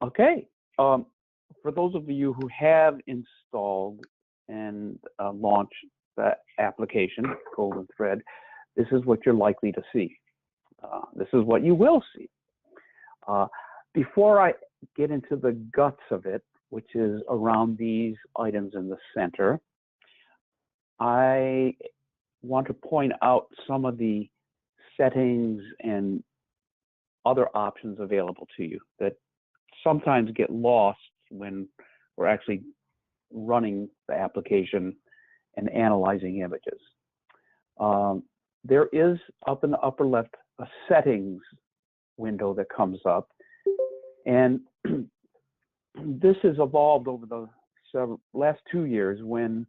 Okay, for those of you who have installed and launched the application, GoldenThread, this is what you're likely to see. This is what you will see. Before I get into the guts of it, which is around these items in the center, I want to point out some of the settings and other options available to you that sometimes get lost when we're actually running the application and analyzing images. There is up in the upper left a settings window that comes up, and this has evolved over the last 2 years when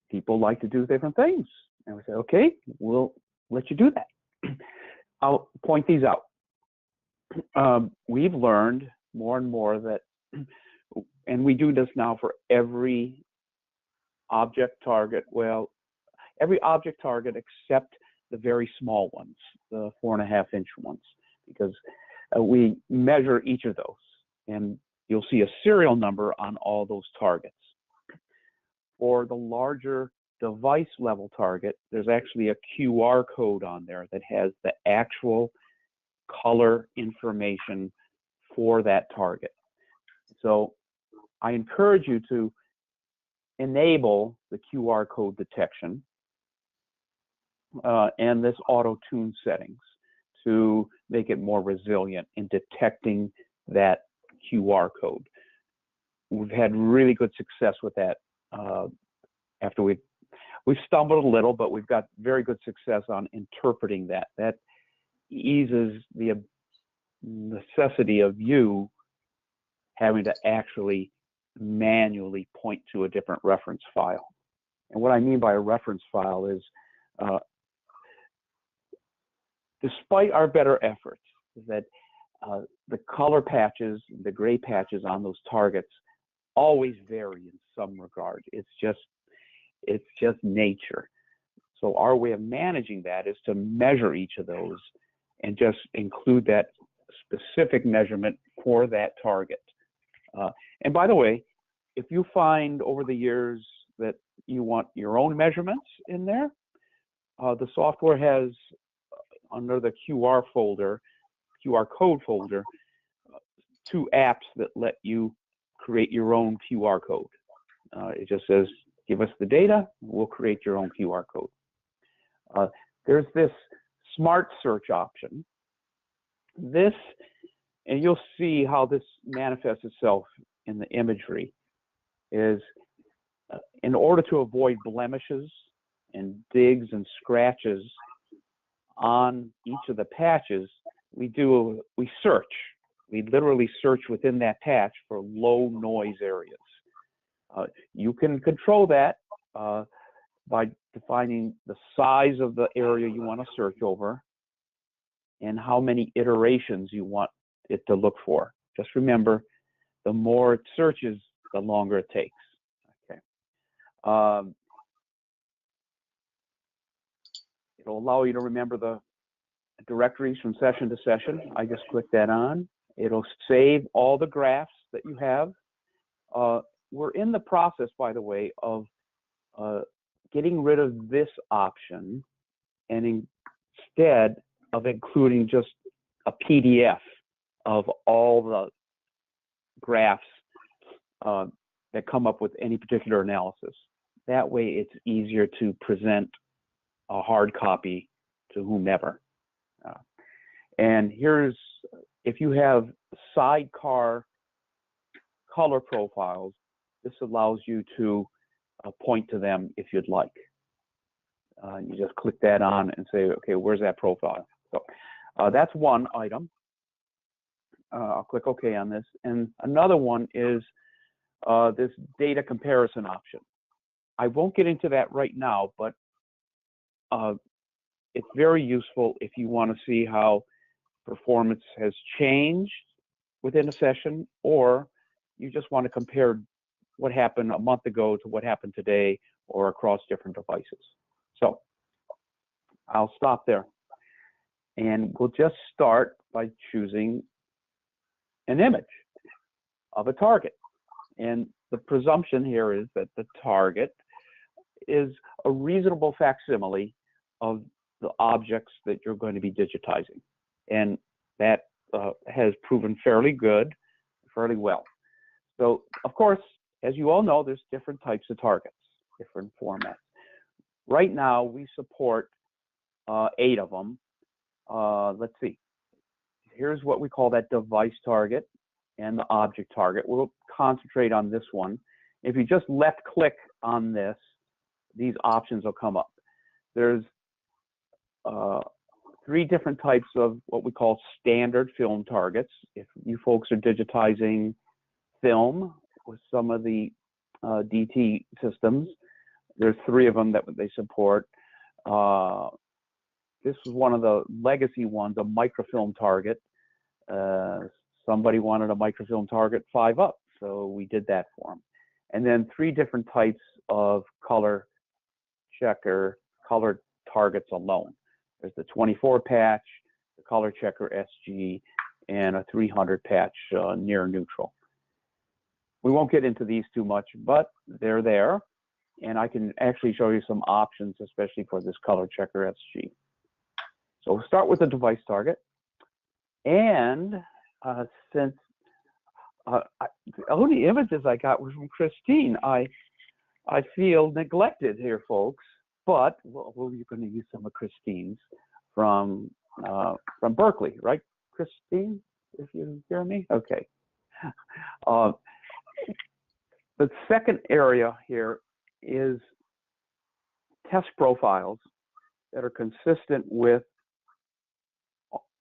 people like to do different things, and we say, okay, we'll let you do that. I'll point these out. We've learned more and more that, and we do this now for every object target, well, every object target except the very small ones, the 4.5-inch ones, because we measure each of those, and you'll see a serial number on all those targets. For the larger device level target, there's actually a QR code on there that has the actual color information for that target. So I encourage you to enable the QR code detection and this auto tune settings to make it more resilient in detecting that QR code. We've had really good success with that. After we've stumbled a little, but we've got very good success on interpreting that. That eases the necessity of you having to actually manually point to a different reference file. And what I mean by a reference file is, despite our better efforts, that the color patches, the gray patches on those targets always vary in some regard. It's just nature. So our way of managing that is to measure each of those and just include that specific measurement for that target. And by the way, if you find over the years that you want your own measurements in there, the software has, under the QR code folder, 2 apps that let you create your own QR code. It just says, give us the data, we'll create your own QR code. There's this smart search option. This, and you'll see how this manifests itself in the imagery, is in order to avoid blemishes and digs and scratches on each of the patches, we search. We literally search within that patch for low noise areas. You can control that by defining the size of the area you want to search over and how many iterations you want it to look for. Just remember, the more it searches, the longer it takes. Okay. It'll allow you to remember the directories from session to session. I just click that on. It'll save all the graphs that you have. We're in the process, by the way, of getting rid of this option and instead of including just a PDF of all the graphs that come up with any particular analysis. That way it's easier to present a hard copy to whomever. And here's, if you have sidecar color profiles, this allows you to point to them if you'd like. You just click that on and say, okay, where's that profile? So that's one item. I'll click OK on this. And another one is this data comparison option. I won't get into that right now, but it's very useful if you want to see how performance has changed within a session, or you just want to compare what happened a month ago to what happened today or across different devices. So I'll stop there. And we'll just start by choosing an image. of a target. And the presumption here is that the target is a reasonable facsimile of the objects that you're going to be digitizing. And that has proven fairly good, fairly well. So, of course, as you all know, there's different types of targets, different formats. Right now, we support 8 of them. Let's see. Here's what we call that device target and the object target. We'll concentrate on this one. If you just left click on this, these options will come up. There's 3 different types of what we call standard film targets. If you folks are digitizing film with some of the DT systems, there's 3 of them that they support. This is one of the legacy ones, a microfilm target. Somebody wanted a microfilm target 5 up, so we did that for them. And then 3 different types of color checker, color targets alone. There's the 24 patch, the color checker SG, and a 300 patch near neutral. We won't get into these too much, but they're there. And I can actually show you some options, especially for this color checker SG. So we'll start with the device target. And since the only images I got were from Christine, I feel neglected here, folks. But we're going to use some of Christine's from Berkeley, right, Christine? If you hear me, okay. The second area here is test profiles that are consistent with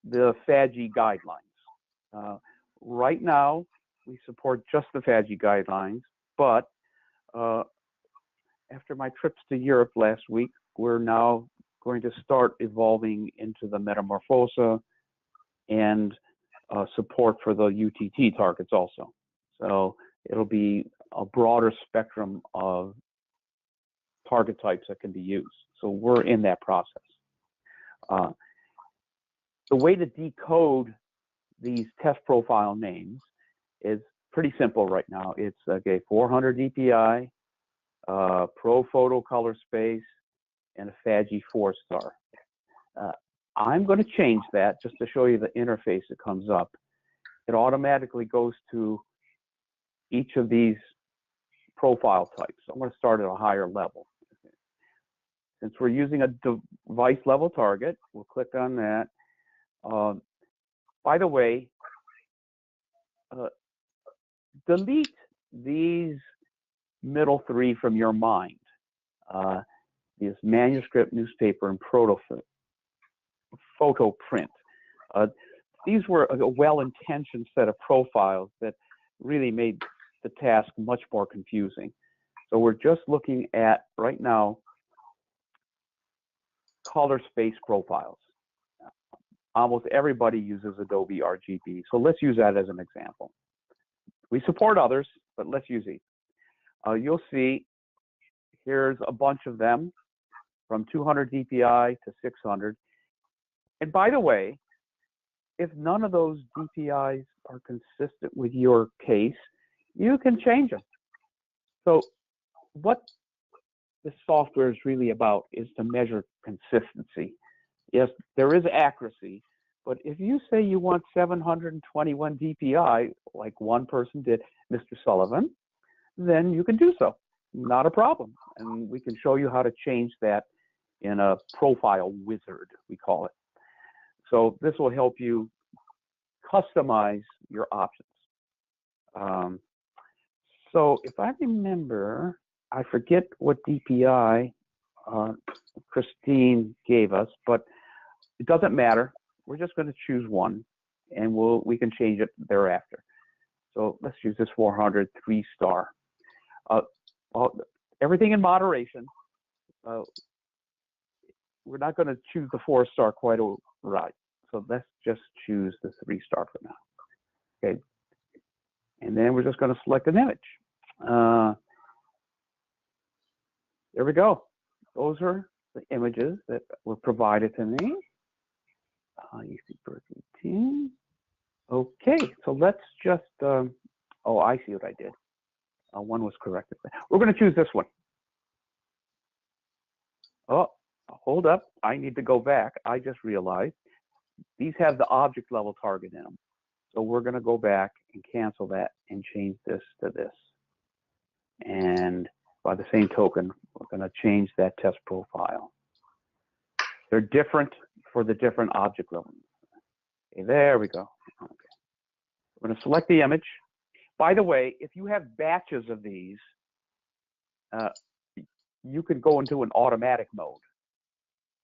the FADGI guidelines. Right now, we support just the FADGI guidelines, but after my trips to Europe last week, we're now going to start evolving into the Metamorphosa and support for the UTT targets also. So it'll be a broader spectrum of target types that can be used. So we're in that process. The way to decode these test profile names is pretty simple right now. It's 400 DPI, Pro Photo Color Space, and a FADGI 4-star. I'm going to change that just to show you the interface that comes up. It automatically goes to each of these profile types. I'm going to start at a higher level. Since we're using a device level target, we'll click on that. By the way, delete these middle 3 from your mind. This manuscript, newspaper, and photo print. These were a well-intentioned set of profiles that really made the task much more confusing. So we're just looking at, right now, color space profiles. Almost everybody uses Adobe RGB, so let's use that as an example. We support others, but let's use these. You'll see here's a bunch of them from 200 DPI to 600. And by the way, if none of those DPIs are consistent with your case, you can change them. So what the software is really about is to measure consistency. Yes, there is accuracy, but if you say you want 721 DPI, like one person did, Mr. Sullivan, then you can do so. Not a problem. And we can show you how to change that in a profile wizard, we call it. So this will help you customize your options. So if I remember, I forget what DPI Christine gave us, but it doesn't matter. We're just going to choose one, and we can change it thereafter. So let's use this 400 3-star. Everything in moderation. We're not going to choose the 4-star quite right. So let's just choose the 3-star for now. Okay. And then we're just going to select an image. There we go. Those are the images that were provided to me. You see Berkeley team. Okay, so let's just Oh, I see what I did. One was corrected. We're going to choose this one. Oh, hold up. I need to go back. I just realized these have the object level target in them. So we're going to go back and cancel that and change this to this. And by the same token, we're going to change that test profile. They're different for the different object levels. Okay, there we go. Okay. We're going to select the image. By the way, if you have batches of these, you can go into an automatic mode,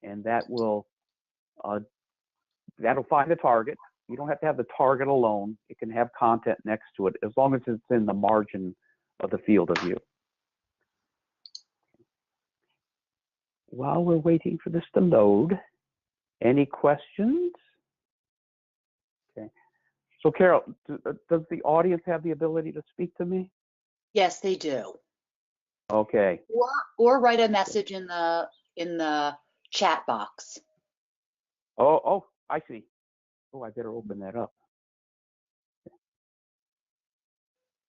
and that will that'll find the target. You don't have to have the target alone. It can have content next to it as long as it's in the margin of the field of view. While we're waiting for this to load, any questions? Okay. So Carol, does the audience have the ability to speak to me? Yes, they do. Okay. Or write a message in the chat box. Oh, I see. Oh, I better open that up.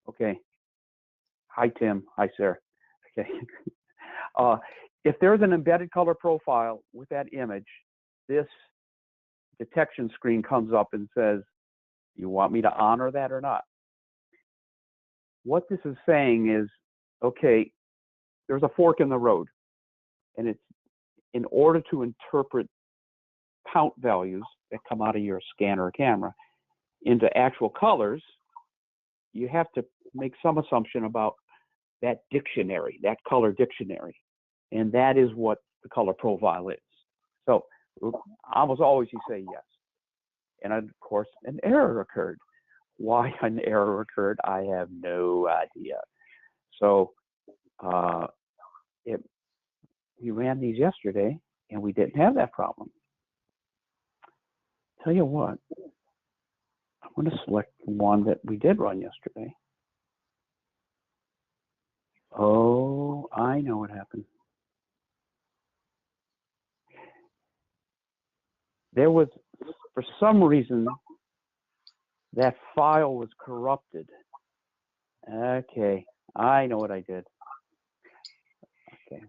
Okay. Hi, Tim. Hi, Sarah. Okay. If there's an embedded color profile with that image, this detection screen comes up and says, you want me to honor that or not? What this is saying is, okay, there's a fork in the road, and it's in order to interpret count values that come out of your scanner or camera into actual colors, you have to make some assumption about that dictionary, that color dictionary. And that is what the color profile is. So almost always you say yes. And of course, an error occurred. Why an error occurred, I have no idea. So we ran these yesterday, and we didn't have that problem. Tell you what, I'm going to select one that we did run yesterday. Oh, I know what happened. There was, for some reason, that file was corrupted. Okay, I know what I did. Okay.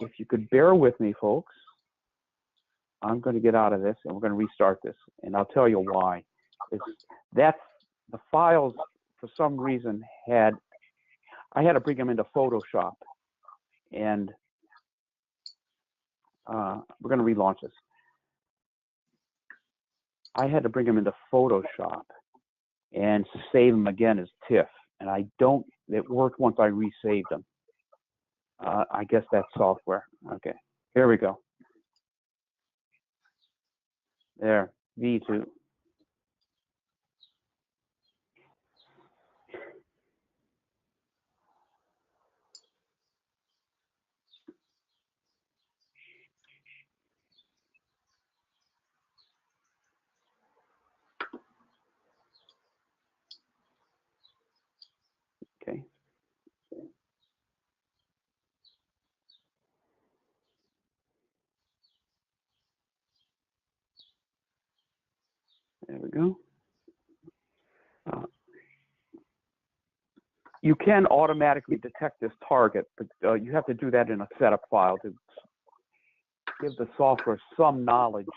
If you could bear with me, folks, I'm going to get out of this and we're going to restart this. And I'll tell you why. The files, for some reason, I had to bring them into Photoshop. And we're going to relaunch this. I had to bring them into Photoshop and save them again as TIFF. And it worked once I resaved them. I guess that's software. Okay, here we go. There, V2. Okay. There we go. You can automatically detect this target, but you have to do that in a setup file to give the software some knowledge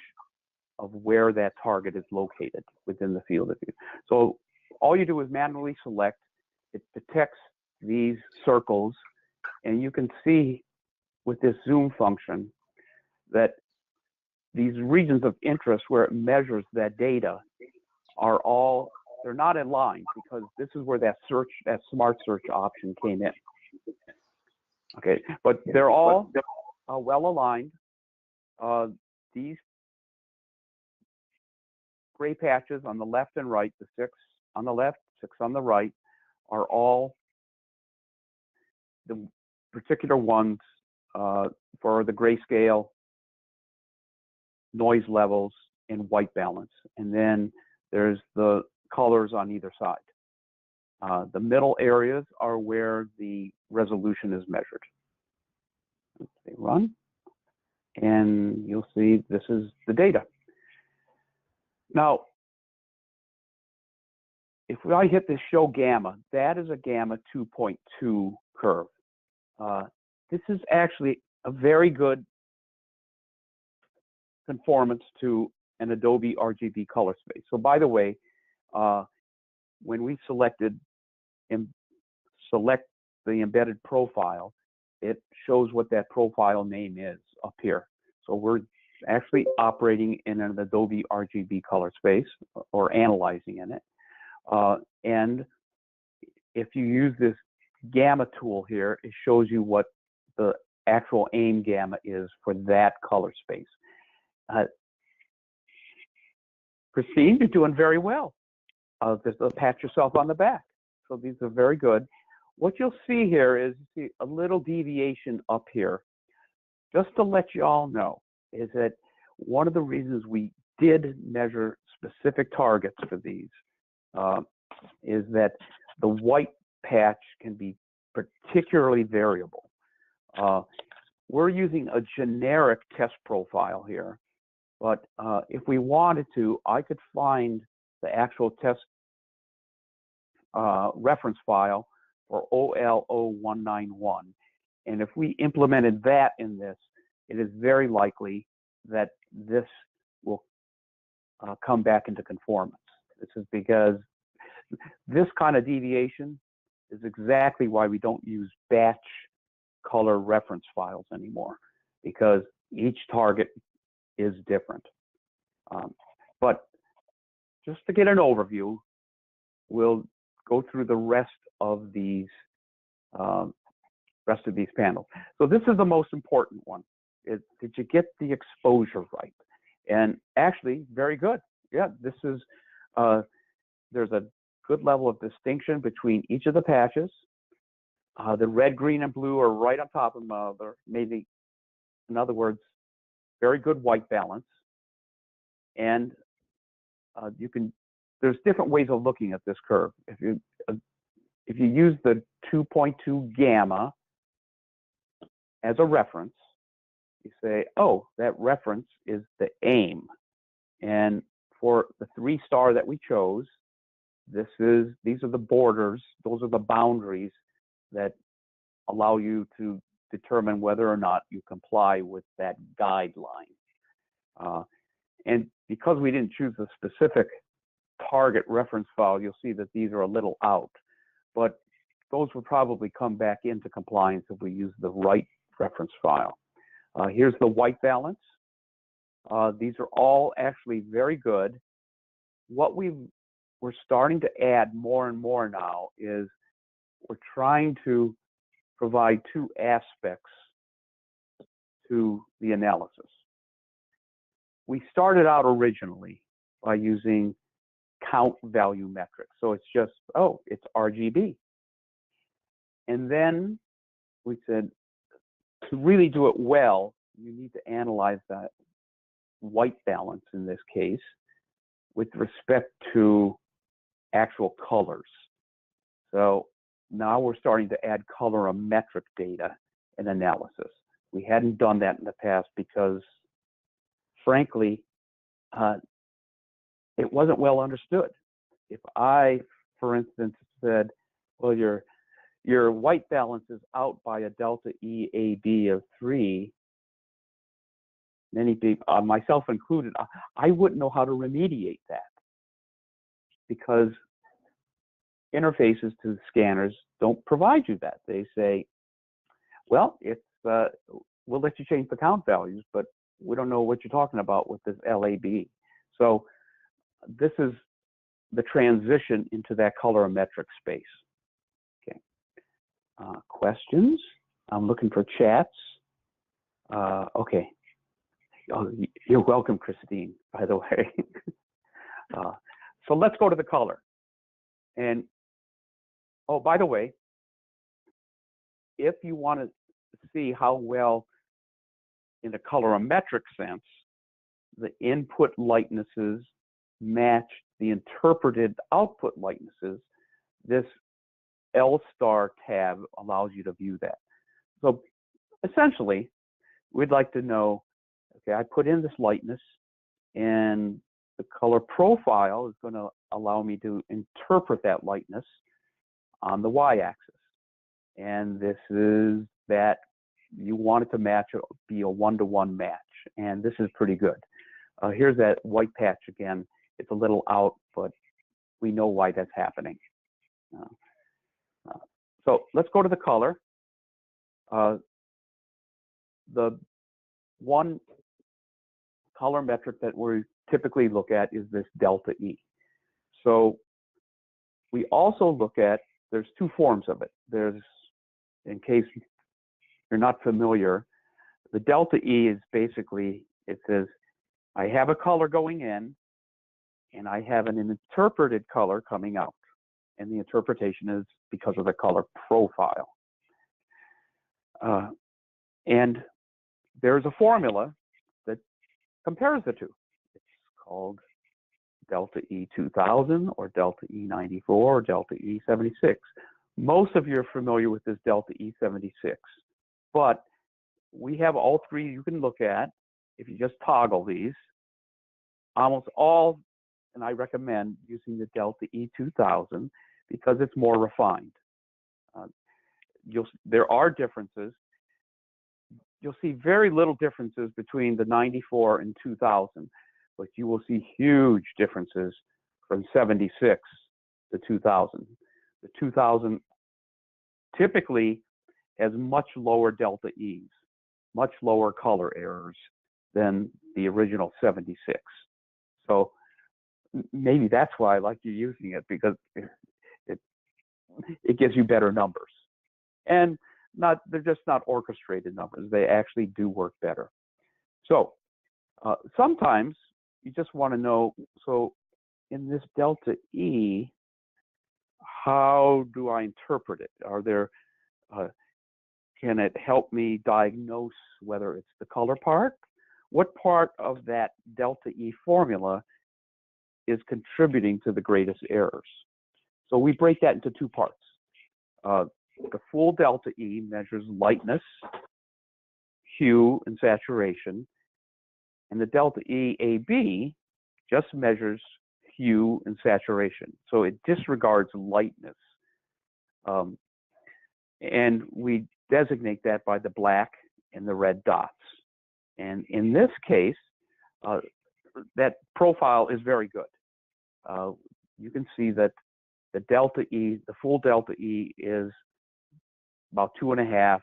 of where that target is located within the field of view. So all you do is manually select. It detects these circles, and you can see with this zoom function that these regions of interest where it measures that data they're not in line, because this is where that smart search option came in. Okay, but they're all well aligned. These gray patches on the left and right, the 6 on the left, 6 on the right, are all the particular ones for the grayscale, noise levels, and white balance. And then there's the colors on either side. The middle areas are where the resolution is measured. They run, and you'll see this is the data. Now, if I hit this show gamma, that is a gamma 2.2 curve. This is actually a very good conformance to an Adobe RGB color space. So by the way, when we select the embedded profile, it shows what that profile name is up here. So we're actually operating in an Adobe RGB color space, or analyzing in it. And if you use this gamma tool here, it shows you what the actual aim gamma is for that color space. Christine, you're doing very well. Just pat yourself on the back. So these are very good. What you'll see here is you see a little deviation up here. Just to let you all know, is that one of the reasons we did measure specific targets for these is that the white patch can be particularly variable. We're using a generic test profile here, but if we wanted to, I could find the actual test reference file for OL0191. And if we implemented that in this, it is very likely that this will come back into conformance. This is because this kind of deviation is exactly why we don't use batch color reference files anymore, because each target is different. But just to get an overview, we'll go through the rest of these panels. So this is the most important one. Did you get the exposure right? And actually, very good. Yeah, this is, there's a good level of distinction between each of the patches. The red, green, and blue are right on top of them. Maybe, in other words, very good white balance. And there's different ways of looking at this curve. If you use the 2.2 gamma as a reference, you say, oh, that reference is the aim. And for the 3-star that we chose, these are the borders, those are the boundaries that allow you to determine whether or not you comply with that guideline. And because we didn't choose a specific target reference file, you'll see that these are a little out. But those will probably come back into compliance if we use the right reference file. Here's the white balance. These are all actually very good. What we're starting to add more and more now is we're trying to provide 2 aspects to the analysis. We started out originally by using count value metrics. So it's just, oh, it's RGB. And then we said, to really do it well, you need to analyze that white balance in this case with respect to actual colors. So now we're starting to add colorimetric data and analysis. We hadn't done that in the past because, frankly, it wasn't well understood. If I, for instance, said, well, your white balance is out by a delta EAB of 3, many people, myself included, I wouldn't know how to remediate that, because interfaces to the scanners don't provide you that. They say, well, we'll let you change the count values, but we don't know what you're talking about with this LAB. So this is the transition into that colorimetric space. Okay. Questions? I'm looking for chats. Okay. Oh, you're welcome, Christine, by the way. So let's go to the color. And, oh, by the way, if you want to see how well, in a colorimetric sense, the input lightnesses match the interpreted output lightnesses, this L-star tab allows you to view that. So essentially, we'd like to know, okay, I put in this lightness, and the color profile is going to allow me to interpret that lightness on the y-axis. And this is that you want it to match, be a one-to-one match. And this is pretty good. Here's that white patch again. It's a little out, but we know why that's happening. So let's go to the color. The one color metric that we typically look at is this delta E. So we also look at, there's two forms of it. There's, in case you're not familiar, the delta E is basically, it says, I have a color going in, and I have an interpreted color coming out. And the interpretation is because of the color profile. And there's a formula that compares the two. It's called delta E 2000 or delta E 94 or delta E 76. Most of you are familiar with this delta E 76, but we have all three you can look at. If you just toggle these, almost all, and I recommend using the delta E 2000 because it's more refined. There are differences. You'll see very little differences between the 94 and 2000, but you will see huge differences from 76 to 2000. The 2000 typically has much lower delta E's, much lower color errors than the original 76. So maybe that's why I like you using it, because it gives you better numbers. And they're just not orchestrated numbers. They actually do work better. So sometimes you just want to know, so in this delta E, how do I interpret it? Are there, can it help me diagnose whether it's the color part? What part of that delta E formula is contributing to the greatest errors? So we break that into two parts. The full delta E measures lightness, hue, and saturation. And the delta E AB just measures hue and saturation. So it disregards lightness. And we designate that by the black and the red dots. And in this case, that profile is very good. You can see that the delta E, the full delta E is about 2.5.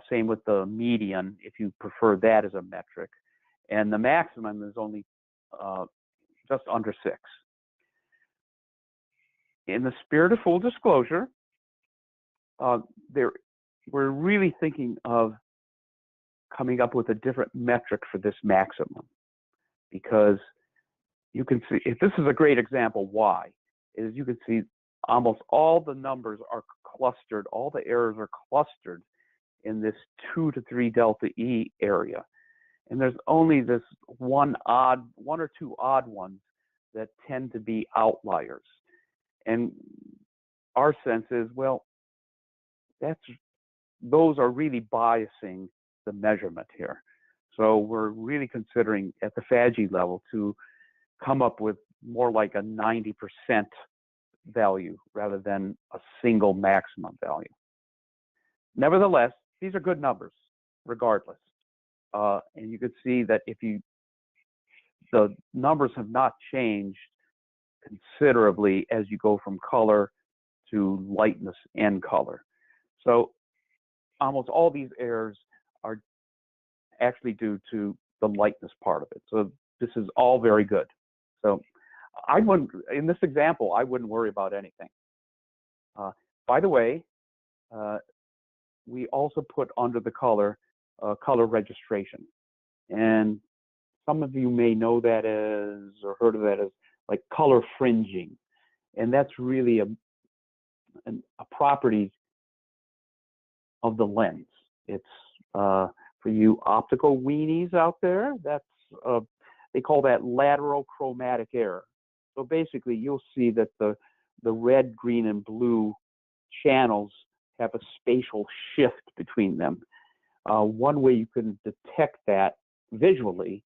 Same with the median, if you prefer that as a metric. And the maximum is only just under 6. In the spirit of full disclosure, we're really thinking of coming up with a different metric for this maximum, because you can see, if this is a great example, why, is you can see almost all the numbers are clustered, all the errors are clustered in this 2 to 3 delta E area. And there's only this one or two odd ones that tend to be outliers. And our sense is, well, those are really biasing the measurement here. So we're really considering at the FADGI level to come up with more like a 90% value rather than a single maximum value. Nevertheless, these are good numbers regardless. And you could see that the numbers have not changed considerably as you go from color to lightness and color. So almost all these errors are actually due to the lightness part of it. So this is all very good. So I wouldn't, in this example, I wouldn't worry about anything. By the way, we also put under the color registration. And some of you may know that as, or heard of that as, like color fringing. And that's really a property of the lens. It's for you optical weenies out there, that's they call that lateral chromatic error. So basically you'll see that the red, green, and blue channels have a spatial shift between them. One way you can detect that visually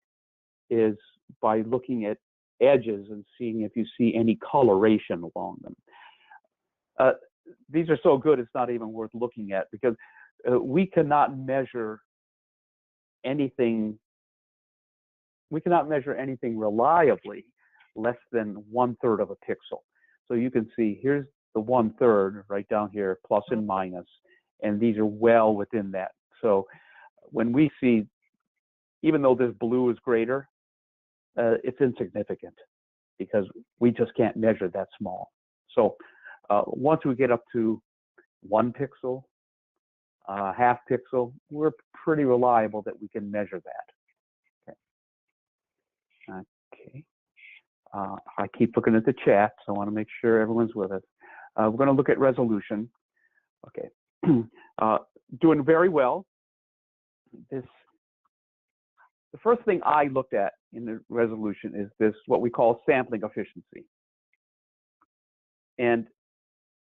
is by looking at edges and seeing if you see any coloration along them. These are so good it's not even worth looking at, because we cannot measure anything. We cannot measure anything reliably less than 1/3 of a pixel. So you can see here's the 1/3 right down here, plus and minus, and these are well within that. So when we see, even though this blue is greater, it's insignificant because we just can't measure that small. So once we get up to 1 pixel, half pixel, we're pretty reliable that we can measure that. Okay. I keep looking at the chat, so I want to make sure everyone's with us. We're going to look at resolution. Okay. Doing very well. The first thing I looked at in the resolution is this, what we call sampling efficiency. And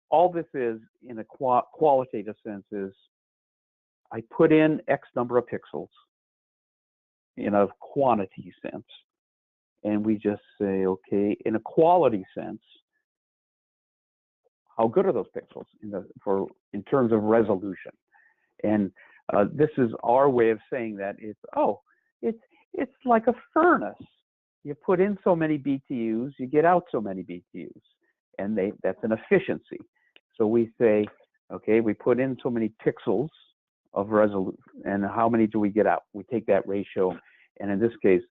all this is, in a qualitative sense, is I put in X number of pixels in a quantity sense, and we just say, okay, in a quality sense, how good are those pixels in terms of resolution? And this is our way of saying that it's like a furnace. You put in so many BTUs, you get out so many BTUs, and that's an efficiency. So we say, okay, we put in so many pixels of resolution, and how many do we get out? We take that ratio, and in this case,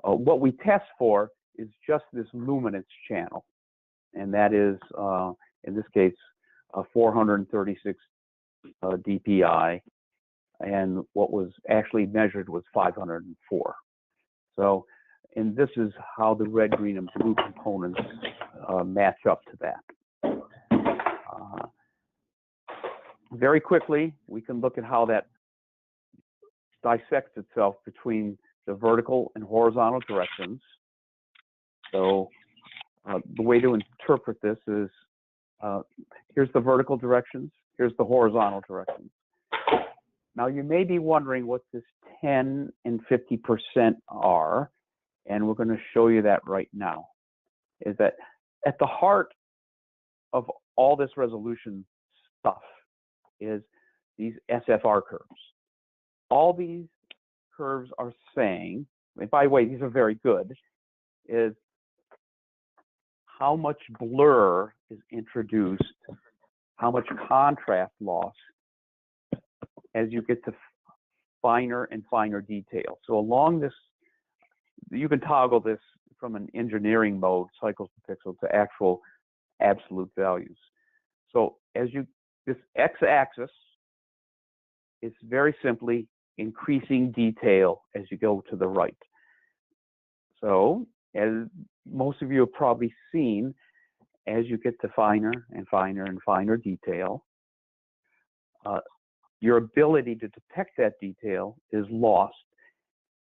what we test for is just this luminance channel, and that is, in this case, 436 dpi, and what was actually measured was 504. So, and this is how the red, green, and blue components match up to that. Very quickly, we can look at how that dissects itself between the vertical and horizontal directions. So the way to interpret this is, here's the vertical directions, here's the horizontal directions. Now you may be wondering what this 10 and 50% are, and we're going to show you that right now. Is that at the heart of all this resolution stuff is these SFR curves. All these curves are saying, and by the way, these are very good, is how much blur is introduced, how much contrast loss as you get to finer and finer detail. So along this, you can toggle this from an engineering mode, cycles per pixel, to actual absolute values. So as this x-axis is very simply increasing detail as you go to the right. So as most of you have probably seen, as you get to finer and finer and finer detail, your ability to detect that detail is lost.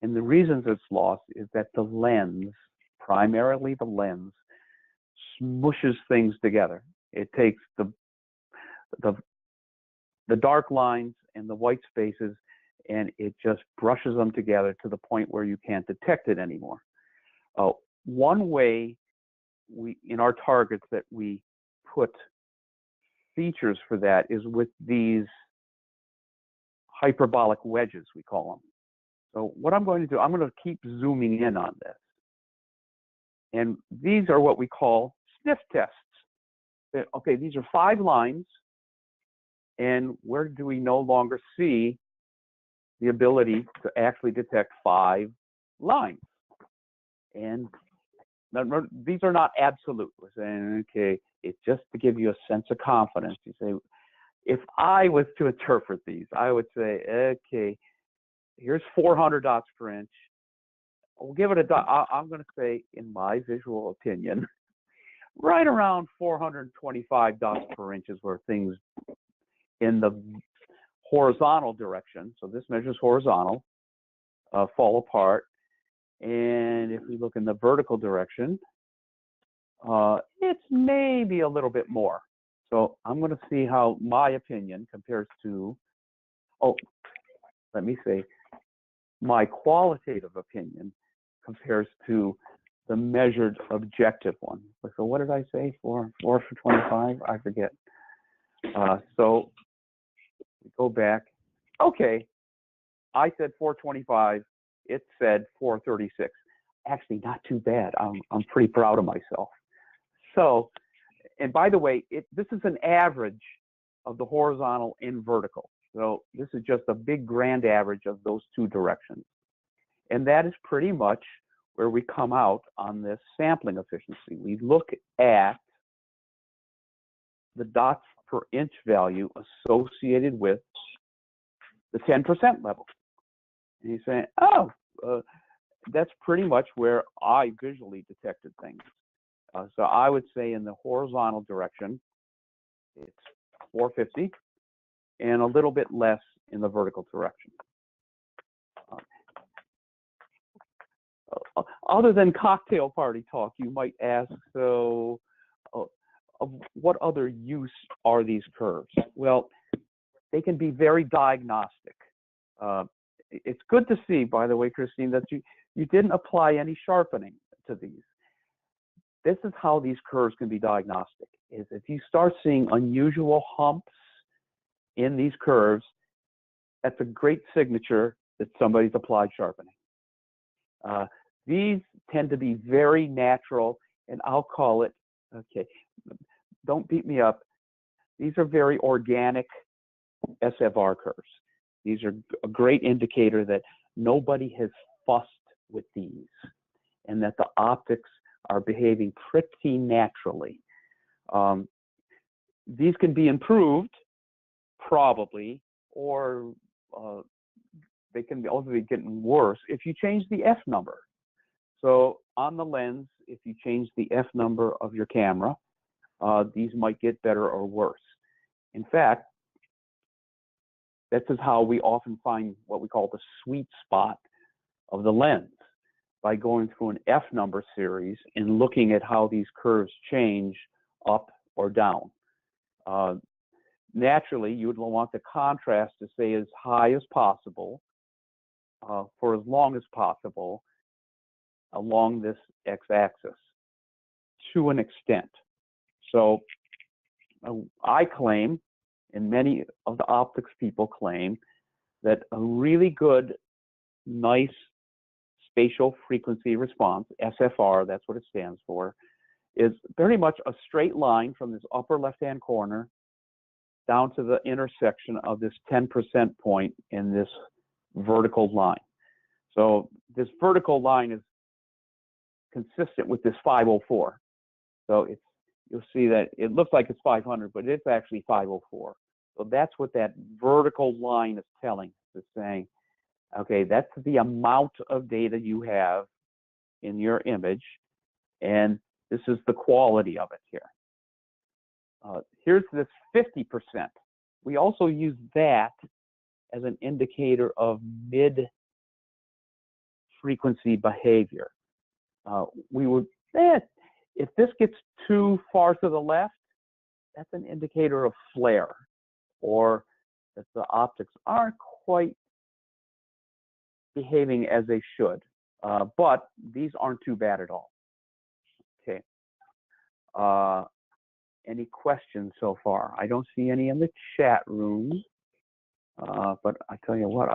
And the reasons it's lost is that the lens, primarily the lens, smushes things together. It takes the dark lines and the white spaces, and it just brushes them together to the point where you can't detect it anymore. One way in our targets that we put features for that is with these hyperbolic wedges, we call them. So what I'm going to do, I'm going to keep zooming in on this. And these are what we call sniff tests. Okay, these are 5 lines, and where do we no longer see the ability to actually detect 5 lines? And these are not absolute. We're saying, okay, it's just to give you a sense of confidence. You say, if I was to interpret these, I would say, okay, here's 400 dots per inch. We'll give it I'm going to say, in my visual opinion, right around 425 dots per inch is where things in the horizontal direction, so this measures horizontal, fall apart. And if we look in the vertical direction, it's maybe a little bit more. So I'm going to see how my opinion compares to, let me say, my qualitative opinion compares to the measured objective one. So what did I say? 4 for 25? I forget. So we go back. Okay, I said 425. It said 436. Actually, not too bad. I'm pretty proud of myself. So, and by the way, this is an average of the horizontal and vertical. So this is just a big grand average of those two directions. And that is pretty much where we come out on this sampling efficiency. We look at the dots per inch value associated with the 10% level. And you're saying, oh, that's pretty much where I visually detected things. So I would say in the horizontal direction, it's 450, and a little bit less in the vertical direction. Other than cocktail party talk, you might ask, so of what other use are these curves? Well, they can be very diagnostic. It's good to see, by the way, Christine, that you didn't apply any sharpening to these. This is how these curves can be diagnostic, is if you start seeing unusual humps in these curves, that's a great signature that somebody's applied sharpening. These tend to be very natural, and I'll call it, okay, don't beat me up. These are very organic SFR curves. These are a great indicator that nobody has fussed with these and that the optics are behaving pretty naturally. These can be improved, probably, or they can also be getting worse if you change the F number. So on the lens, if you change the F number of your camera, these might get better or worse. In fact, this is how we often find what we call the sweet spot of the lens, by going through an F number series and looking at how these curves change up or down. Naturally, you would want the contrast to stay as high as possible for as long as possible along this x-axis to an extent. So I claim, and many of the optics people claim, that a really good, nice spatial frequency response, SFR, that's what it stands for, is very much a straight line from this upper left-hand corner down to the intersection of this 10% point in this vertical line. So this vertical line is consistent with this 504. So you'll see that it looks like it's 500, but it's actually 504. So that's what that vertical line is telling. It's saying, okay, that's the amount of data you have in your image, and this is the quality of it here. Here's this 50%. We also use that as an indicator of mid-frequency behavior. We would, if this gets too far to the left, that's an indicator of flare, or that the optics aren't quite behaving as they should. But these aren't too bad at all. Okay. Any questions so far? I don't see any in the chat room. But I tell you what,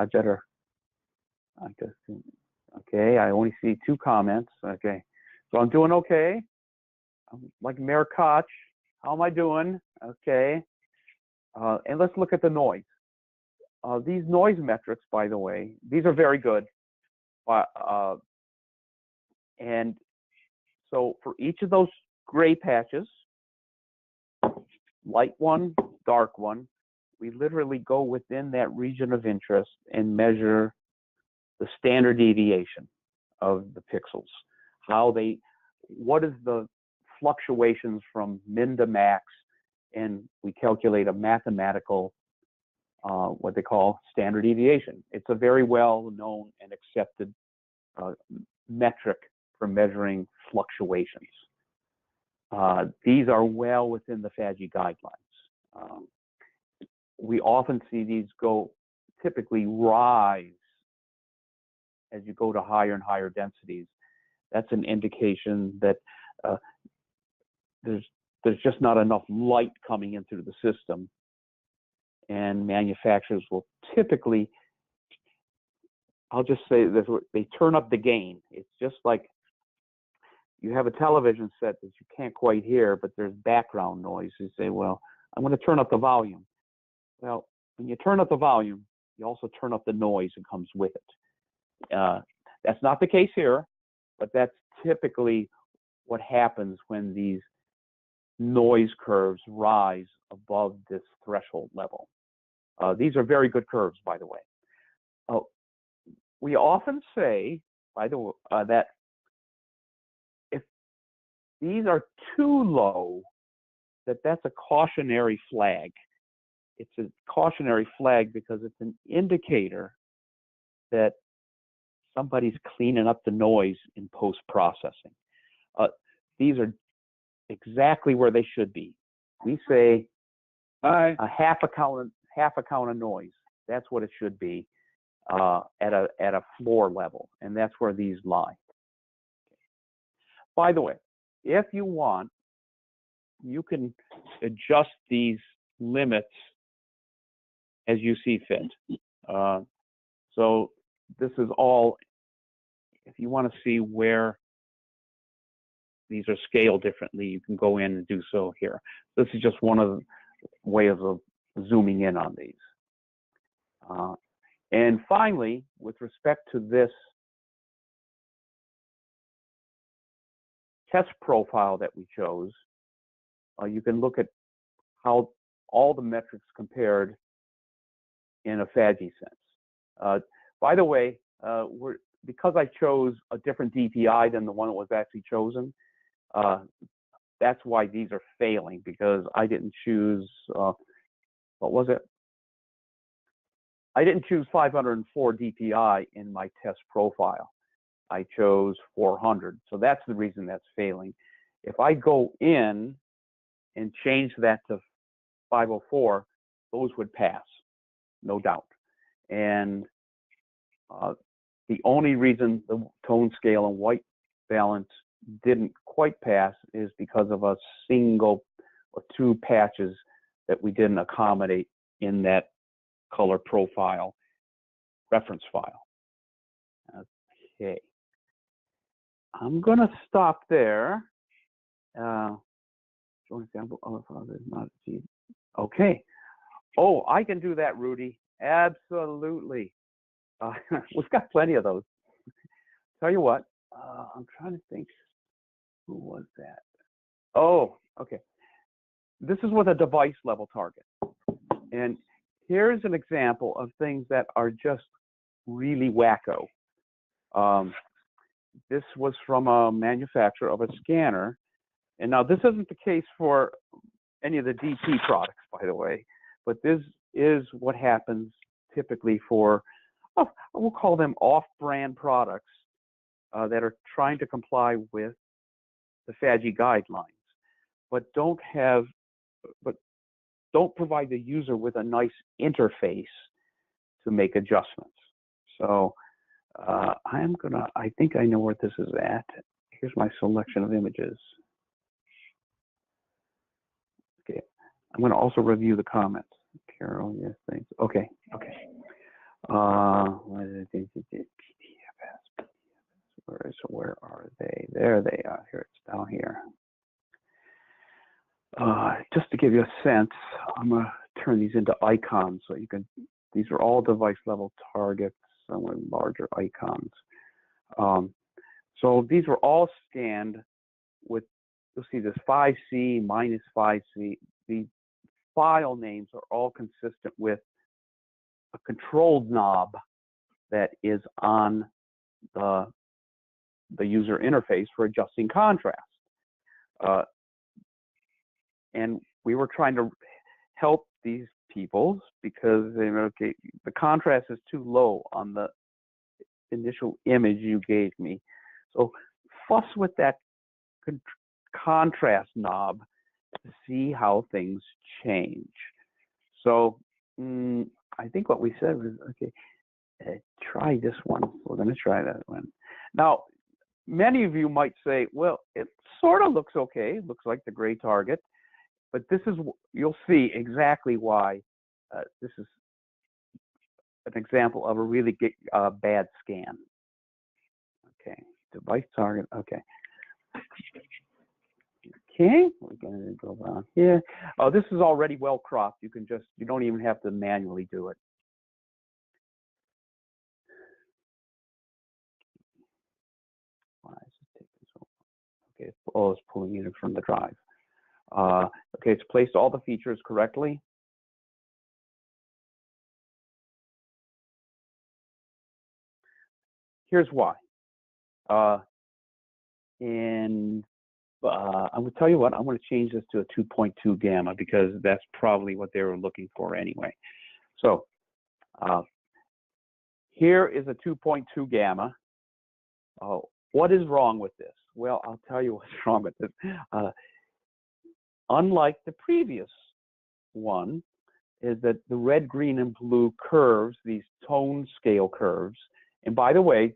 okay, I only see 2 comments. Okay, so I'm doing okay. I'm like Mayor Koch. How am I doing? Okay, and let's look at the noise. These noise metrics, by the way, these are very good. And so for each of those gray patches, light one, dark one, we literally go within that region of interest and measure the standard deviation of the pixels. What is the fluctuations from min to max, and we calculate a mathematical, what they call standard deviation. It's a very well known and accepted metric for measuring fluctuations. These are well within the FADGI guidelines. We often see these typically rise as you go to higher and higher densities. that's an indication that there's just not enough light coming in through the system, and manufacturers will typically, I'll just say this, they turn up the gain. It's just like you have a television set that you can't quite hear, but there's background noise. You say, well, I'm going to turn up the volume. Well, when you turn up the volume, you also turn up the noise that comes with it. That's not the case here, but that's typically what happens when these noise curves rise above this threshold level. These are very good curves, by the way. We often say, by the way, that if these are too low, that's a cautionary flag. It's a cautionary flag because it's an indicator that somebody's cleaning up the noise in post-processing. These are exactly where they should be. We say a half a count of noise. That's what it should be at a floor level, and that's where these lie. By the way, if you want, you can adjust these limits as you see fit. So this is all, if you want to see where these are scaled differently, you can go in and do so here. This is just one of the ways of zooming in on these. And finally, with respect to this test profile that we chose, you can look at how all the metrics compared in a FADGI sense. By the way, because I chose a different DPI than the one that was actually chosen, that's why these are failing, because I didn't choose, what was it? I didn't choose 504 DPI in my test profile. I chose 400, so that's the reason that's failing. If I go in and change that to 504, those would pass, no doubt. And the only reason the tone scale and white balance didn't quite pass is because of a single or two patches that we didn't accommodate in that color profile reference file. Okay, I'm going to stop there. Show an example of how there's not achieved. Okay. Oh, I can do that, Rudy. Absolutely. We've got plenty of those. Tell you what, I'm trying to think. Who was that? Oh, okay. This is with a device level target. And here's an example of things that are just really wacko. This was from a manufacturer of a scanner. And now this isn't the case for any of the DP products, by the way, but this is what happens typically for, we'll call them off-brand products that are trying to comply with the FADGI guidelines, but don't provide the user with a nice interface to make adjustments. So I think I know where this is at. Here's my selection of images. Okay, I'm going to also review the comments. Carol, yes, thanks. Okay. Where are they? There they are. Here, it's down here. Just to give you a sense, I'm going to turn these into icons so you can. These are all device level targets, some with larger icons. So these were all scanned with. You'll see this 5C minus 5C. The file names are all consistent with a controlled knob that is on the user interface for adjusting contrast. And we were trying to help these people because they were, okay, the contrast is too low on the initial image you gave me. So fuss with that contrast knob to see how things change. So I think what we said was, okay, try this one. We're going to try that one. Now, many of you might say, well, it sort of looks okay. It looks like the gray target, but this is, you'll see exactly why this is an example of a really bad scan. Okay, device target, okay. Okay, we're going to go around here. Oh, this is already well cropped. You can just, you don't even have to manually do it. Why is it taking so long? Okay, oh, it's pulling it from the drive. Okay, it's placed all the features correctly. Here's why. I'm going to tell you what, I'm going to change this to a 2.2 gamma because that's probably what they were looking for anyway. So here is a 2.2 gamma. What is wrong with this? Well, I'll tell you what's wrong with this. Unlike the previous one, is that the red, green, and blue curves, these tone scale curves, and by the way,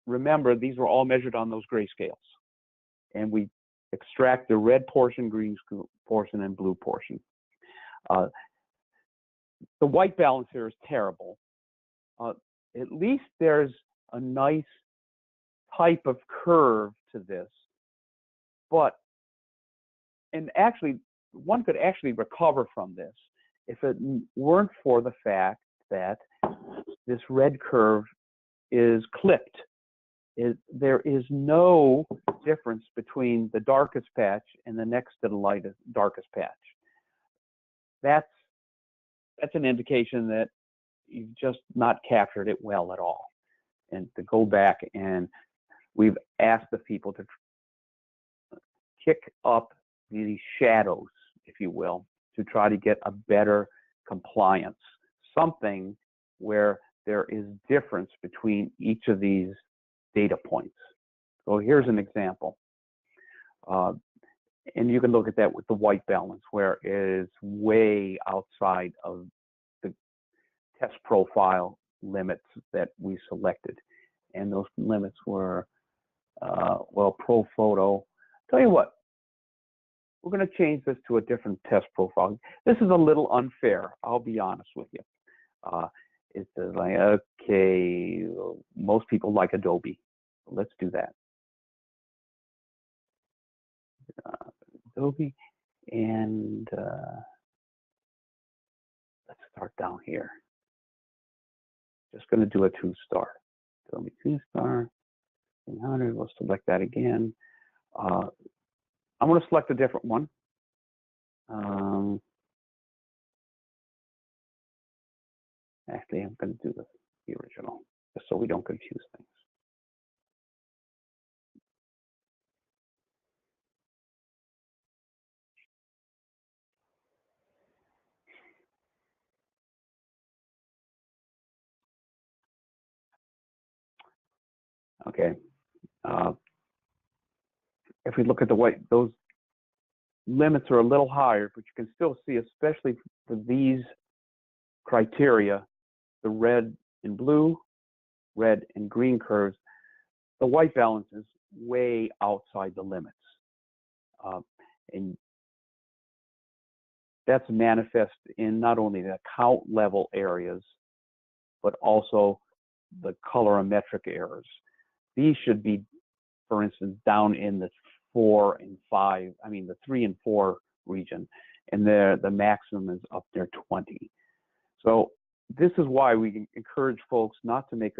remember, these were all measured on those gray scales. And we extract the red portion, green portion, and blue portion. The white balance here is terrible. At least there's a nice type of curve to this, but, and actually, one could actually recover from this if it weren't for the fact that this red curve is clipped. There is no difference between the darkest patch and the next to the darkest patch. That's an indication that you've just not captured it well at all. And to go back, and we've asked the people to kick up the shadows, if you will, to try to get a better compliance, something where there is difference between each of these data points. So here's an example. And you can look at that with the white balance, where it is way outside of the test profile limits that we selected. And those limits were, well, Pro Photo. Tell you what, we're going to change this to a different test profile. This is a little unfair, I'll be honest with you. It's like, okay, most people like Adobe. Let's do that. Adobe, and let's start down here. Just going to do a 2-star. Adobe 2-star, 100. We'll select that again. I'm going to select a different one. Actually, I'm going to do the original, just so we don't confuse things. Okay. If we look at the white, those limits are a little higher, but you can still see, especially for these criteria, the red and blue, red and green curves, the white balance is way outside the limits. And that's manifest in not only the count level areas, but also the colorimetric errors. These should be, for instance, down in the 4 and 5, I mean the 3 and 4 region, and the maximum is up there 20. So this is why we encourage folks not to make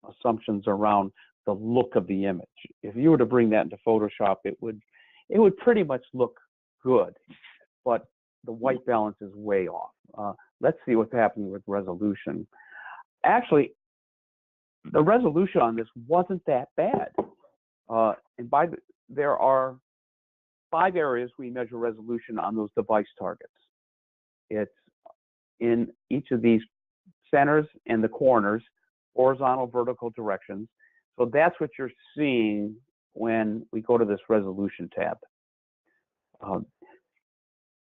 assumptions around the look of the image. If you were to bring that into Photoshop, it would pretty much look good, but the white balance is way off. Let's see what's happening with resolution. Actually, the resolution on this wasn't that bad. And there are 5 areas we measure resolution on those device targets. It's in each of these centers and the corners, horizontal, vertical directions. So that's what you're seeing when we go to this resolution tab.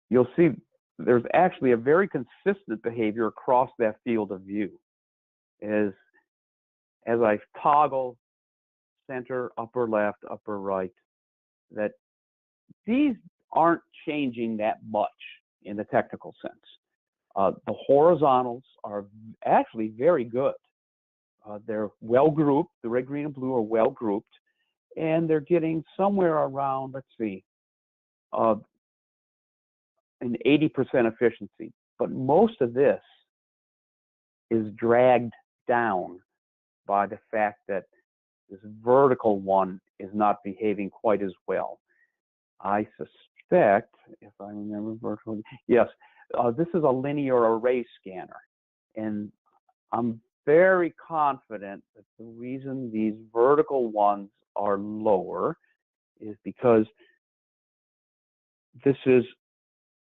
You'll see there's actually a very consistent behavior across that field of view. As I toggle center, upper left, upper right, that these aren't changing that much in the technical sense. The horizontals are actually very good. They're well grouped. The red, green, and blue are well grouped, and they're getting somewhere around, let's see, an 80% efficiency. But most of this is dragged down by the fact that this vertical one is not behaving quite as well. I suspect, if I remember vertically, yes, this is a linear array scanner, and I'm very confident that the reason these vertical ones are lower is because this is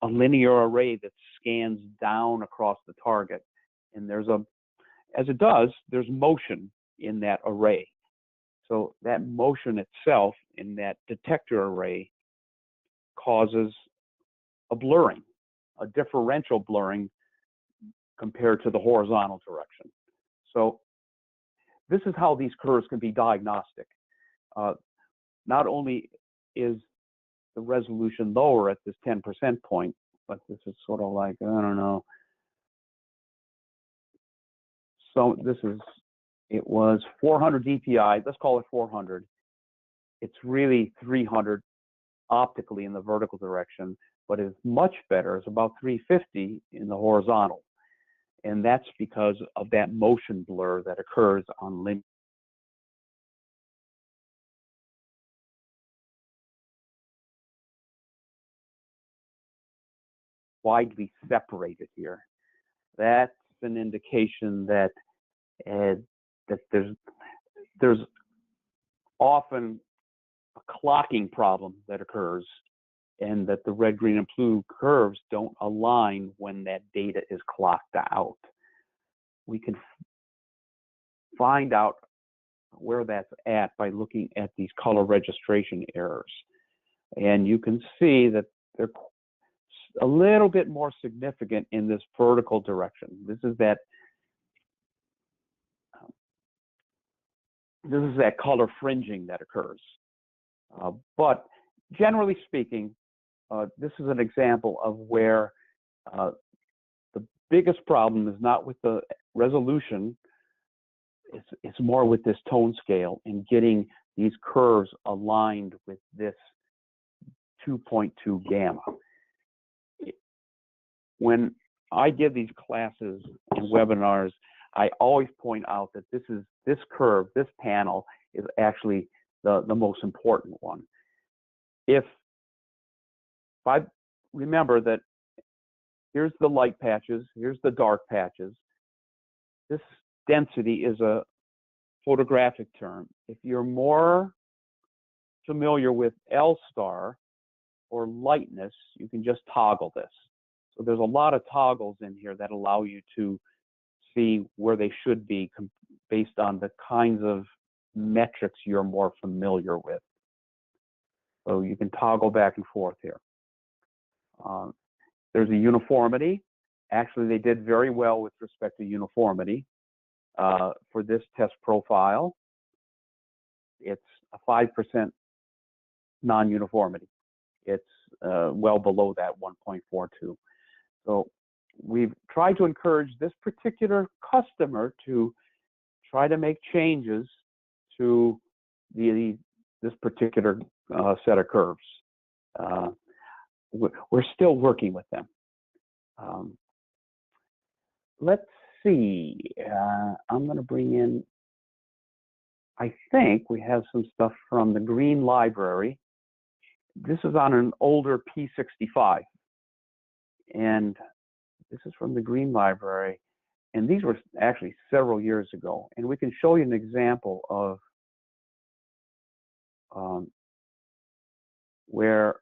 a linear array that scans down across the target, and there's as it does, there's motion in that array. So that motion itself in that detector array causes a blurring, a differential blurring compared to the horizontal direction. So this is how these curves can be diagnostic. Not only is the resolution lower at this 10% point, but this is sort of like, I don't know. So this is, it was 400 DPI, let's call it 400. It's really 300 optically in the vertical direction, but it's much better. It's about 350 in the horizontal. And that's because of that motion blur that occurs on linear. Widely separated here. That's an indication that that there's often a clocking problem that occurs, and that the red, green, and blue curves don't align when that data is clocked out. We can find out where that's at by looking at these color registration errors. And you can see that they're a little bit more significant in this vertical direction. This is that color fringing that occurs. But generally speaking, this is an example of where the biggest problem is not with the resolution, it's more with this tone scale and getting these curves aligned with this 2.2 gamma. When I give these classes and webinars, I always point out that this curve, this panel, is actually the most important one. If I remember that here's the light patches, here's the dark patches, this density is a photographic term. If you're more familiar with L star or lightness, you can just toggle this. So there's a lot of toggles in here that allow you to see where they should be based on the kinds of metrics you're more familiar with. So you can toggle back and forth here. There's a uniformity. Actually, they did very well with respect to uniformity for this test profile. It's a 5% non-uniformity. It's well below that 1.42. So we've tried to encourage this particular customer to try to make changes to this particular set of curves. We're still working with them. Let's see. I'm going to bring in, I think we have some stuff from the Green Library. This is on an older P65. And this is from the Green Library. And these were actually several years ago. And we can show you an example of where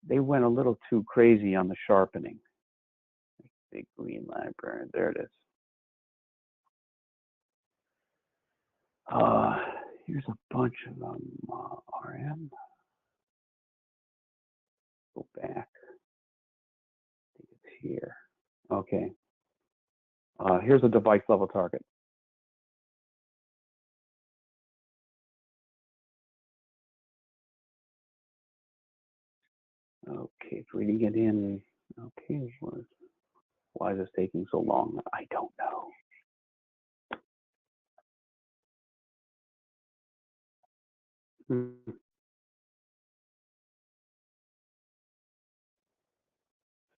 they went a little too crazy on the sharpening. The Green Library, there it is. Here's a bunch of them. RM. Go back. I think it's here. Okay. Here's a device level target. Okay, it's reading it in. Okay, why is this taking so long? I don't know.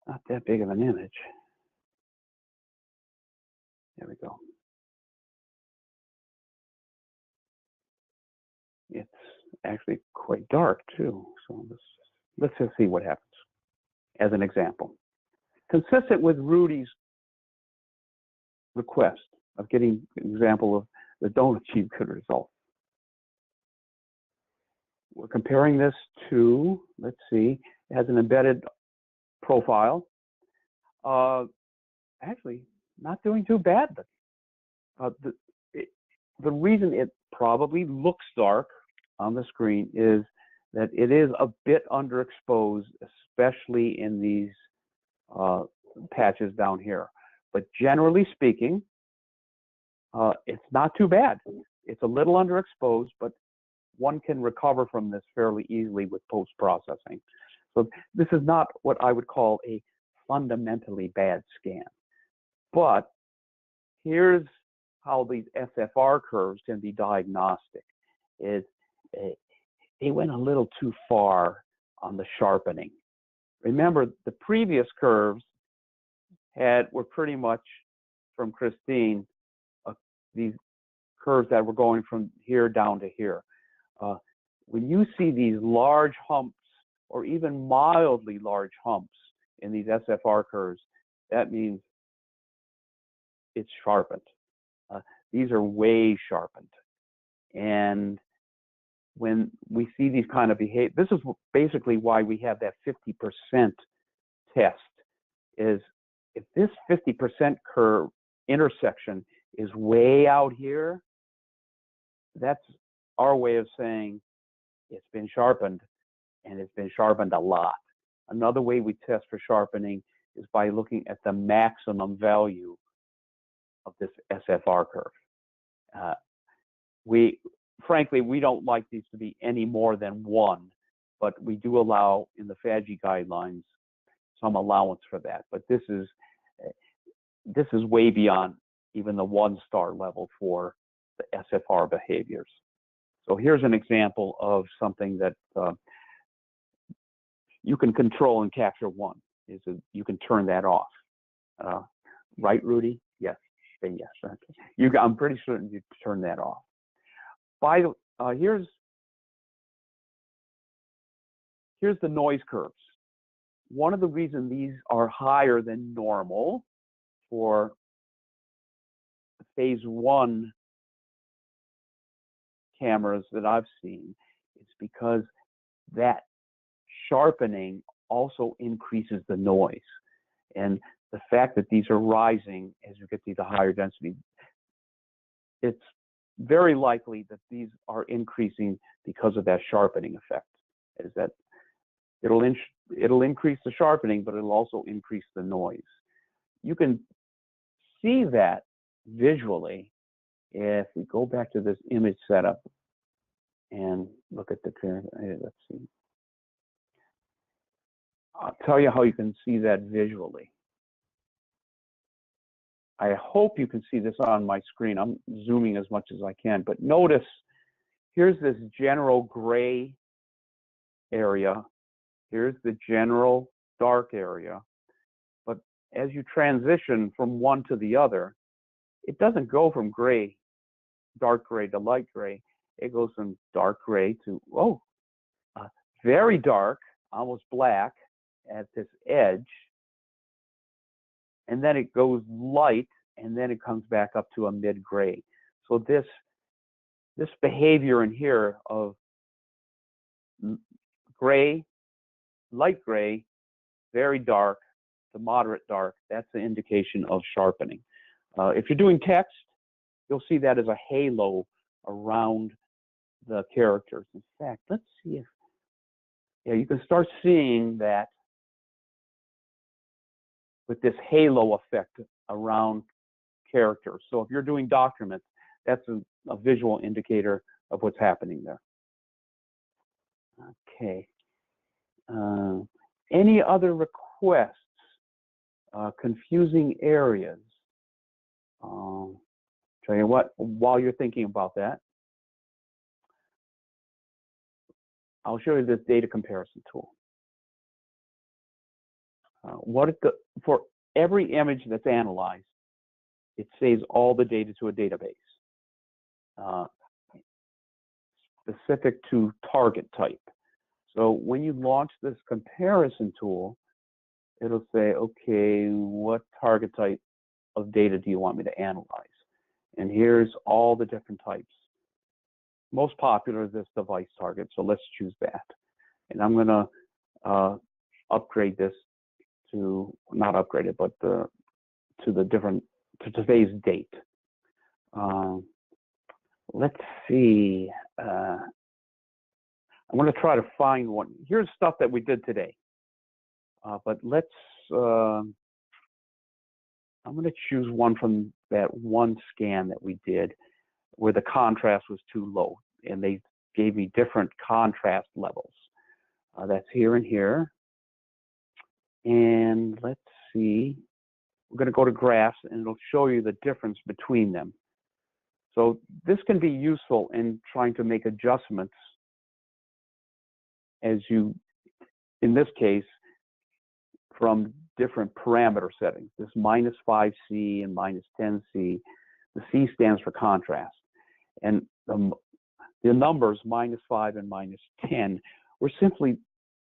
Not that big of an image. There we go. It's actually quite dark too. So let's just see what happens as an example. Consistent with Rudy's request of getting an example of that don't achieve good results. We're comparing this to, let's see, it has an embedded profile. Actually, not doing too bad. The reason it probably looks dark on the screen is that it is a bit underexposed, especially in these patches down here. But generally speaking, it's not too bad. It's a little underexposed, but one can recover from this fairly easily with post-processing. So this is not what I would call a fundamentally bad scan. But here's how these SFR curves can be diagnostic. They went a little too far on the sharpening. Remember, the previous curves were pretty much from Christine, these curves that were going from here down to here. When you see these large humps or even mildly large humps in these SFR curves, that means it's sharpened. These are way sharpened. And when we see these kind of behavior, this is basically why we have that 50% test, is if this 50% curve intersection is way out here, that's our way of saying it's been sharpened, and it's been sharpened a lot. Another way we test for sharpening is by looking at the maximum value of this SFR curve. Frankly, we don't like these to be any more than 1, but we do allow in the FADGI guidelines some allowance for that. But this is way beyond even the 1-star level for the SFR behaviors. So here's an example of something that you can control in Capture One. You can turn that off. Right, Rudy? Yes. Say yes. Okay. I'm pretty certain you turn that off. Here's the noise curves. One of the reasons these are higher than normal for phase 1 cameras that I've seen is because that sharpening also increases the noise. And the fact that these are rising as you get to the higher density, it's very likely that these are increasing because of that sharpening effect. Is that it'll increase the sharpening, but it'll also increase the noise. You can see that visually if we go back to this image setup and look at the curve. Let's see. I'll tell you how you can see that visually. I hope you can see this on my screen. I'm zooming as much as I can, but notice here's this general gray area. Here's the general dark area. But as you transition from one to the other, it doesn't go from gray, dark gray to light gray. It goes from dark gray to, very dark, almost black at this edge. And then it goes light, and then it comes back up to a mid-gray. So this behavior in here of gray, light gray, very dark to moderate dark, that's the indication of sharpening. If you're doing text, you'll see that as a halo around the characters. In fact, let's see if, you can start seeing that with this halo effect around characters. So if you're doing documents, that's a visual indicator of what's happening there. Okay. Any other requests? Confusing areas? Tell you what, while you're thinking about that, I'll show you this data comparison tool. For every image that's analyzed, it saves all the data to a database specific to target type. So when you launch this comparison tool, it'll say, okay, what target type of data do you want me to analyze? And here's all the different types. Most popular is this device target, so let's choose that. And I'm going to upgrade this to, not upgrade it, but to today's date. Let's see. I'm going to try to find one. Here's stuff that we did today. But let's, I'm going to choose one from that one scan that we did where the contrast was too low. And they gave me different contrast levels. That's here and here. And let's see. We're going to go to graphs, and it'll show you the difference between them. So this can be useful in trying to make adjustments as you, in this case, from different parameter settings. This -5C and -10C, the C stands for contrast. And the numbers -5 and -10 were simply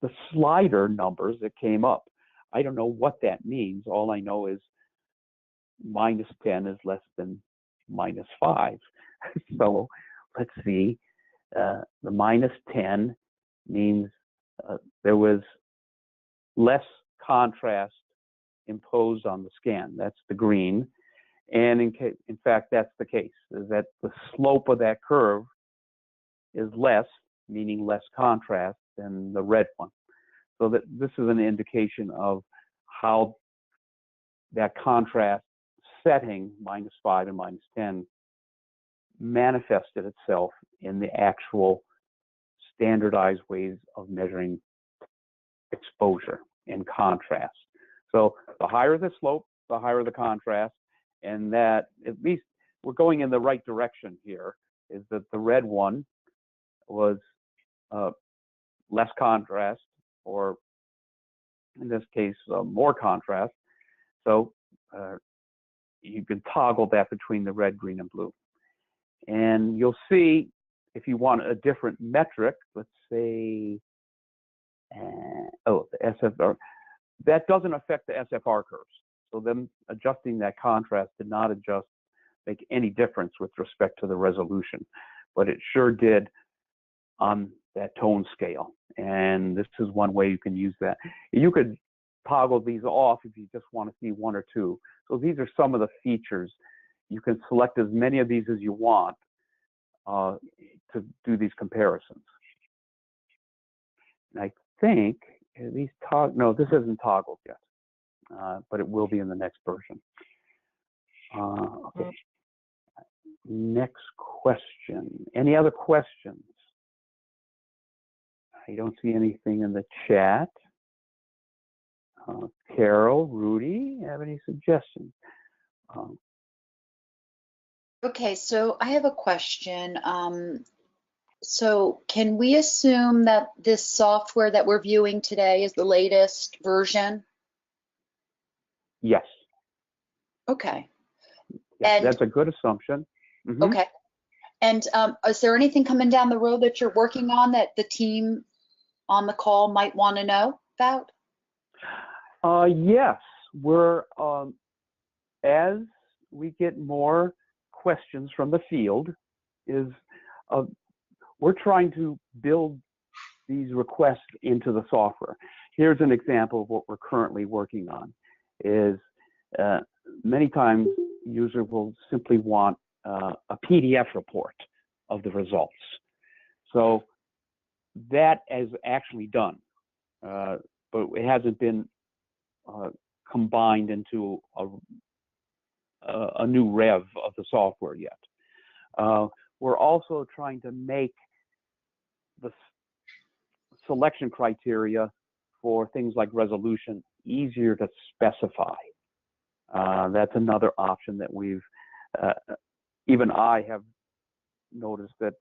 the slider numbers that came up. I don't know what that means. All I know is -10 is less than -5. So let's see. The -10 means there was less contrast imposed on the scan. That's the green. And in fact, that's the case, is that the slope of that curve is less, meaning less contrast, than the red one. So that this is an indication of how that contrast setting, -5 and -10, manifested itself in the actual standardized ways of measuring exposure and contrast. So the higher the slope, the higher the contrast, and that at least we're going in the right direction here, is that the red one was less contrast, or in this case, more contrast. So you can toggle that between the red, green, and blue. And you'll see if you want a different metric, let's say, the SFR, that doesn't affect the SFR curves. So them adjusting that contrast did not make any difference with respect to the resolution, but it sure did on that tone scale. And this is one way you can use that. You could toggle these off if you just want to see one or two. So these are some of the features. You can select as many of these as you want to do these comparisons. And I think these no, this isn't toggled yet, but it will be in the next version. Okay. Next question. Any other questions? I don't see anything in the chat. Carol, Rudy, have any suggestions? Okay, so I have a question. So can we assume that this software that we're viewing today is the latest version? Yes. Okay. Yes, And that's a good assumption. Mm-hmm. Okay. And is there anything coming down the road that you're working on that the team on the call might want to know about? Yes, we're as we get more questions from the field, we're trying to build these requests into the software. Here's an example of what we're currently working on. Is many times users will simply want a PDF report of the results. So that is actually done, but it hasn't been combined into a new rev of the software yet. We're also trying to make the selection criteria for things like resolution, easier to specify. That's another option that we've, even I have noticed that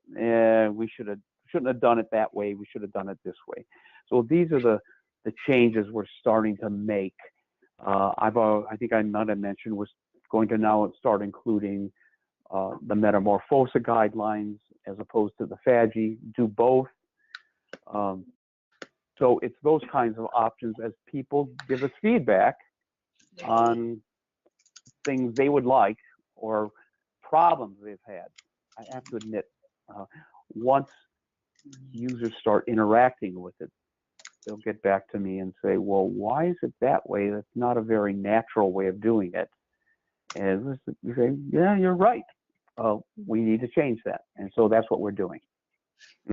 we shouldn't have done it that way. We should have done it this way. So these are the changes we're starting to make. I think I might have mentioned we're going to now start including the Metamorphosa guidelines as opposed to the FADGI. Do both. So it's those kinds of options as people give us feedback on things they would like or problems they've had. I have to admit, once users start interacting with it, they'll get back to me and say, well, why is it that way? That's not a very natural way of doing it. And you say, yeah, you're right. We need to change that. And so that's what we're doing.